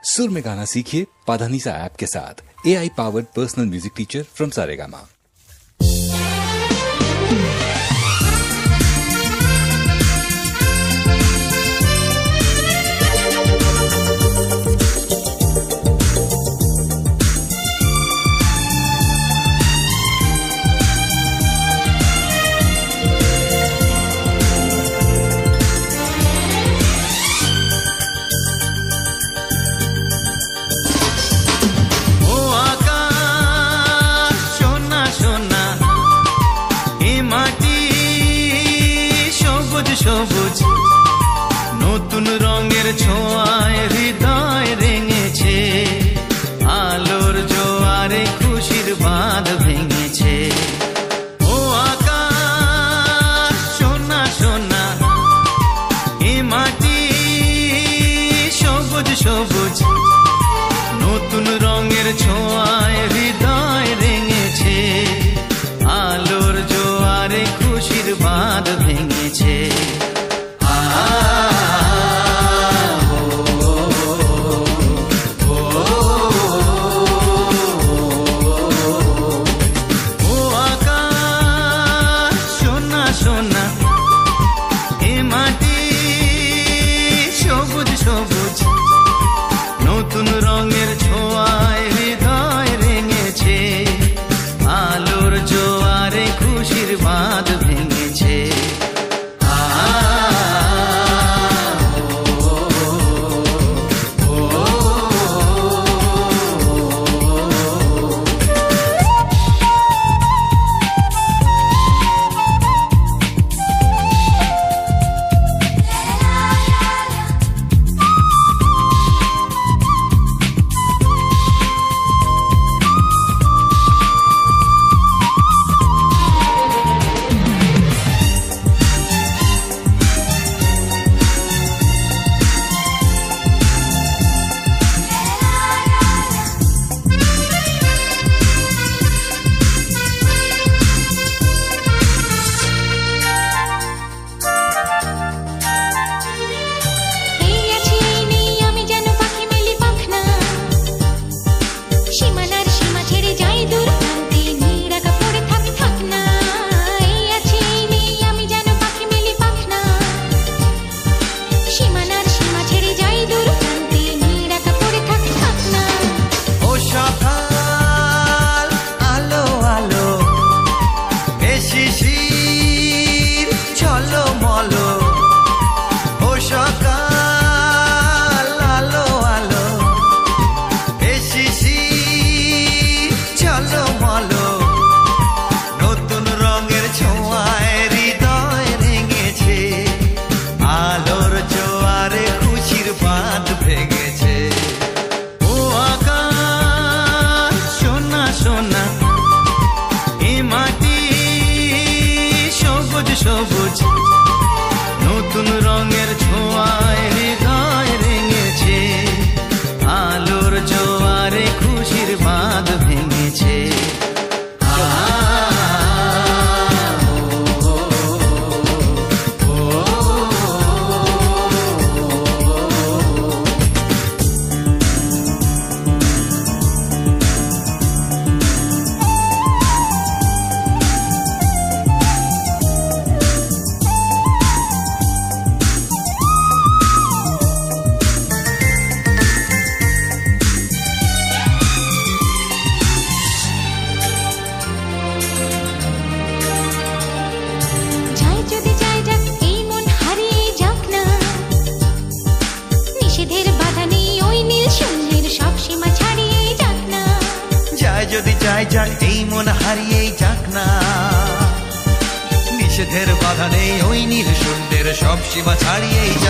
सुर में गाना सीखिए पाधानीसा ऐप के साथ। AI powered personal music teacher from Saregama. সবুজ নতুন রঙের ছোঁয়ায় হৃদয় রেঙেছে, আলোর জোয়ারে খুশির বাঁধ ভেঙেছে। ও আকাশ সোনা সোনা, এ মাটি সবুজ সবুজ নতুন রঙের ছোঁয়ায় হৃদয় রেঙেছে, আলোর জোয়ারে খুশির বাঁধ ভেঙেছে। নতুন রঙের ছোঁয়ায় হৃদয় রেঙেছে, আলোর জোয়ারে খুশির বাঁধ ভেঙেছে। সবুজ নতুন রঙের ছোঁয়ায় হৃদয় রেঙেছে, আলোর জোয়ারে খুশির বাঁধ ভেঙেছে। যদি চাই যাক এই মন হারিয়েই যাক না, নিষেধের বাধা নেই ওই নীল শূন্যের সব সীমা ছাড়িয়েই যাক।